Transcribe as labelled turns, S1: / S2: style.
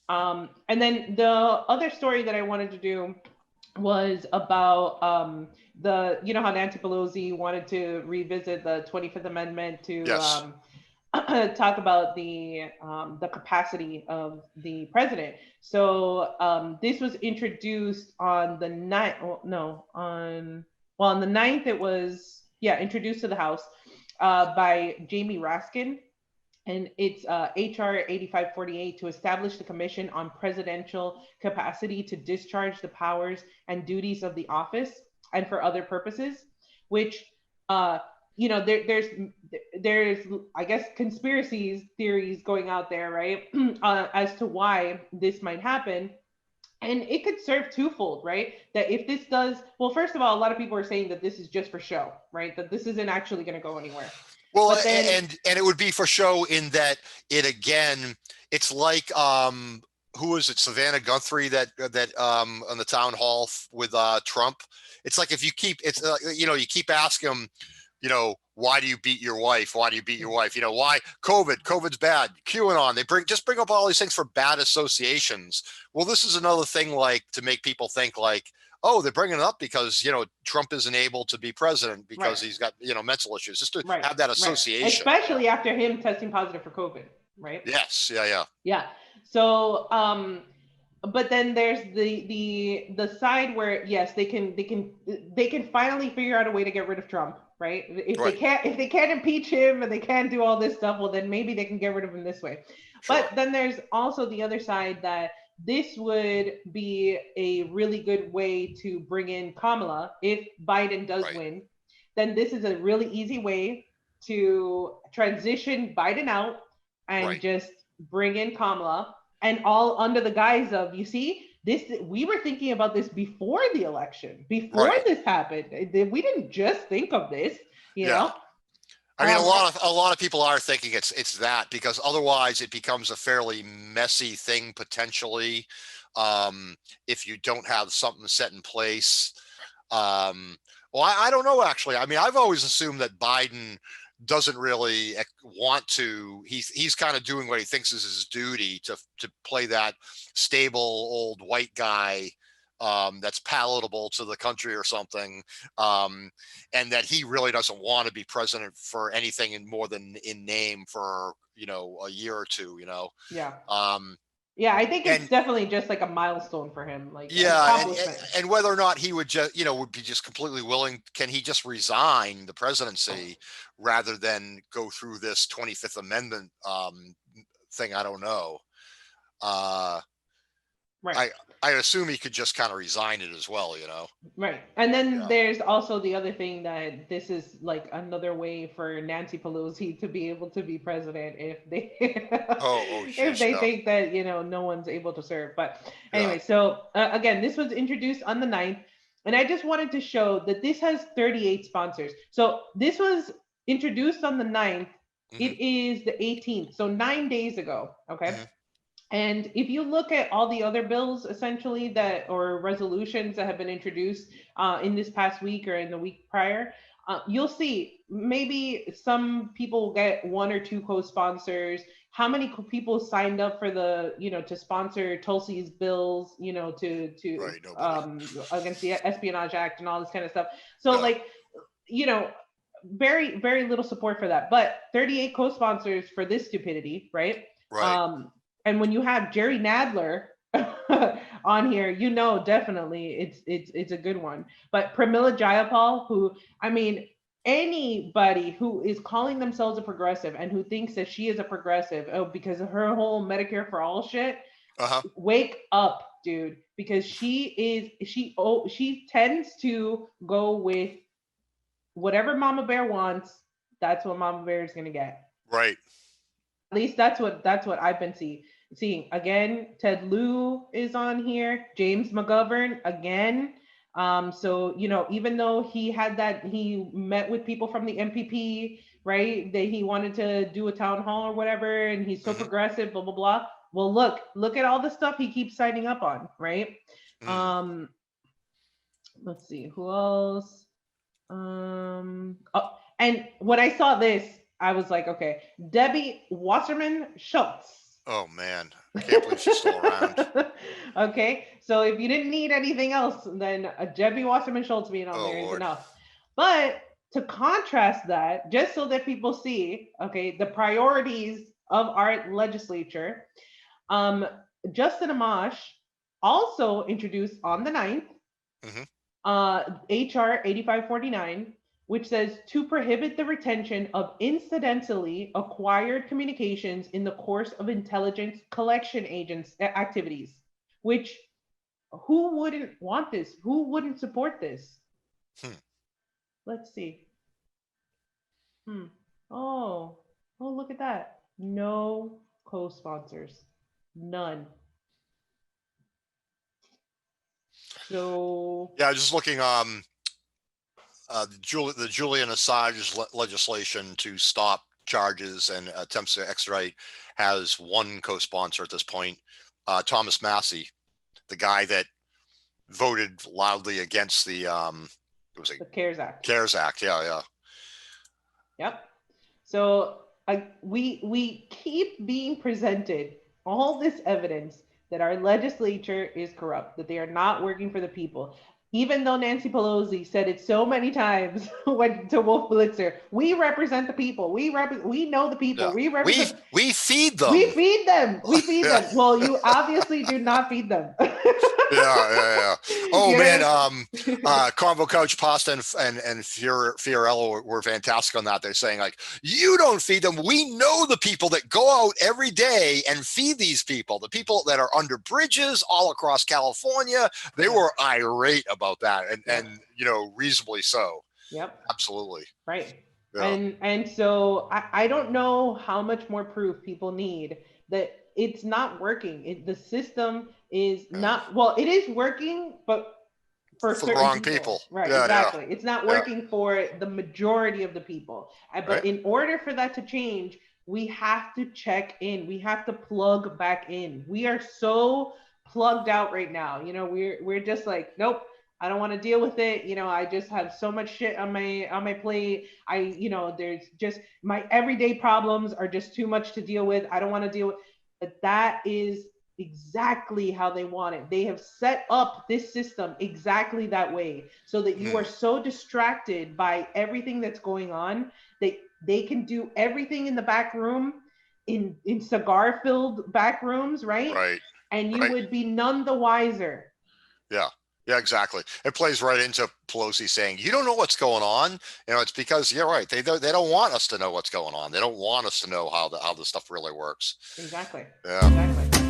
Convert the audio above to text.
S1: And then the other story that I wanted to do was about how Nancy Pelosi wanted to revisit the 25th Amendment to
S2: Yes.
S1: talk about the capacity of the president. So this was introduced on the ninth. No, on the ninth it was introduced to the House by Jamie Raskin, and it's HR 8548 to establish the Commission on Presidential Capacity to Discharge the Powers and Duties of the Office and for other purposes, which, uh, there's I guess conspiracies theories going out there, right, as to why this might happen. And it could serve twofold, right? That if this does, well, first of all, a lot of people are saying that this is just for show, right? That this isn't actually going to go anywhere.
S2: Well,
S1: But then,
S2: and it would be for show in that it again, it's like who is it? Savannah Guthrie that on the town hall with Trump. It's like if you keep you keep asking them, why do you beat your wife? Why do you beat your wife? Why COVID's bad. QAnon. They bring up all these things for bad associations. Well, this is another thing like to make people think like, oh, they're bringing it up because Trump isn't able to be president
S1: right,
S2: because he's got mental issues, just to
S1: right,
S2: have that
S1: right.
S2: association.
S1: Especially after him testing positive for COVID, right?
S2: Yes, yeah.
S1: Yeah. So, but then there's the side where yes, they can finally figure out a way to get rid of Trump, right?
S2: Right.
S1: If they can't impeach him and they can't do all this stuff, well then maybe they can get rid of him this way.
S2: Sure.
S1: But then there's also the other side that this would be a really good way to bring in Kamala if Biden does
S2: Right.
S1: win. Then this is a really easy way to transition Biden out and
S2: Right.
S1: just bring in Kamala, and all under the guise of, you see, this we were thinking about this before the election, before
S2: Right.
S1: this happened. We didn't just think of this, you
S2: Yeah.
S1: know.
S2: I mean,
S1: Um,
S2: a lot of people are thinking it's that because otherwise it becomes a fairly messy thing potentially, if you don't have something set in place. Um, well, I don't know actually. I mean, I've always assumed that Biden doesn't really want to. He's kind of doing what he thinks is his duty to play that stable old white guy, that's palatable to the country or something, and that he really doesn't want to be president for anything in more than in name for a year or two.
S1: yeah,
S2: Um,
S1: yeah. I think it's
S2: and
S1: definitely just like a milestone for him, like an
S2: yeah,
S1: accomplishment.
S2: and whether or not he would just would be just completely willing, can he just resign the presidency rather than go through this 25th Amendment thing? I don't know. Uh,
S1: Right.
S2: I I assume he could just kind of resign it as well.
S1: Right. And then
S2: Yeah.
S1: there's also the other thing that this is like another way for Nancy Pelosi to be able to be president if they
S2: Oh,
S1: if
S2: sheesh,
S1: they
S2: yeah,
S1: think that, no one's able to serve. But
S2: yeah.
S1: anyway, so again, this was introduced on the ninth, and I just wanted to show that this has 38 sponsors. So this was introduced on the ninth.
S2: Hmm.
S1: It is the 18th, so 9 days ago, okay?
S2: Hmm.
S1: And if you look at all the other bills, essentially, that or resolutions that have been introduced in this past week or in the week prior, you'll see maybe some people get one or two co-sponsors. How many people signed up for to sponsor Tulsi's bills, to
S2: Right, nobody.
S1: against the Espionage Act and all this kind of stuff. So
S2: Yeah,
S1: like, you know, very very little support for that, but 38 co-sponsors for this stupidity, right?
S2: right.
S1: um and when you have Jerry Nadler on here, definitely it's a good one. But Pramila Jayapal, who, I mean, anybody who is calling themselves a progressive and who thinks that she is a progressive, oh, because of her whole Medicare for all shit,
S2: Uh-huh.
S1: wake up, dude, because she tends to go with whatever Mama Bear wants. That's what Mama Bear is gonna get.
S2: Right.
S1: At least that's what I've been seeing. Again, Ted Lieu is on here. James McGovern again. So even though he met with people from the MPP, right? That he wanted to do a town hall or whatever, and he's so
S2: Hmm.
S1: progressive, blah blah blah. Well, look at all the stuff he keeps signing up on, right?
S2: Mm.
S1: Um, let's see who else. And when I saw this, I was like, okay, Debbie Wasserman Schultz.
S2: Oh man, I can't believe she's still around.
S1: Okay, so if you didn't need anything else, then Debbie Wasserman Schultz being on
S2: Oh
S1: there is
S2: Lord.
S1: enough. But to contrast that, just so that people see, okay, the priorities of our legislature, um, Justin Amash also introduced on the 9th
S2: Mm-hmm.
S1: HR 8549, which says to prohibit the retention of incidentally acquired communications in the course of intelligence collection agents activities, which who wouldn't want this? Who wouldn't support this?
S2: Hmm.
S1: Let's see. Hmm. Oh, oh, look at that. No co-sponsors. None. So,
S2: Yeah, just looking. The Julian Assange legislation to stop charges and attempts to extradite has one co-sponsor at this point, Thomas Massey, the guy that voted loudly against the it was a
S1: the CARES Act.
S2: CARES Act. Yeah, yeah.
S1: Yep. So we keep being presented all this evidence that our legislature is corrupt, that they are not working for the people. Even though Nancy Pelosi said it so many times when to Wolf Blitzer, we represent the people. We know the people.
S2: Yeah.
S1: We
S2: We
S1: represent.
S2: we feed
S1: We
S2: them.
S1: feed them. We feed
S2: Yeah.
S1: them. Well, you obviously do not feed them.
S2: Yeah. Oh
S1: You
S2: man,
S1: know?
S2: Carbo Coach Pasta and Fiorello were fantastic on that. They're saying like, you don't feed them. We know the people that go out every day and feed these people. The people that are under bridges all across California. They were irate about that, and reasonably so.
S1: Yep.
S2: Absolutely.
S1: Right.
S2: Yeah.
S1: And so I don't know how much more proof people need that it's not working. The system is
S2: Yeah.
S1: not, well, it is working, but for
S2: For the
S1: certain
S2: wrong
S1: people.
S2: people.
S1: Right,
S2: Yeah.
S1: exactly. It's not
S2: Yeah.
S1: working for the majority of the people.
S2: Right.
S1: But in order for that to change, we have to check in. We have to plug back in. We are so plugged out right now. We're just like, nope, I don't want to deal with it. I just have so much shit on my plate. There's just my everyday problems are just too much to deal with. I don't want to deal with. But that is exactly how they want it. They have set up this system exactly that way so that you are so distracted by everything that's going on that they can do everything in the back room in cigar filled back rooms, right?
S2: Right.
S1: And you
S2: Right.
S1: would be none the wiser.
S2: Yeah. Yeah, exactly. It plays right into Pelosi saying, "You don't know what's going on." It's because you're right. They don't want us to know what's going on. They don't want us to know how the stuff really works.
S1: Exactly.
S2: Yeah.
S1: Exactly.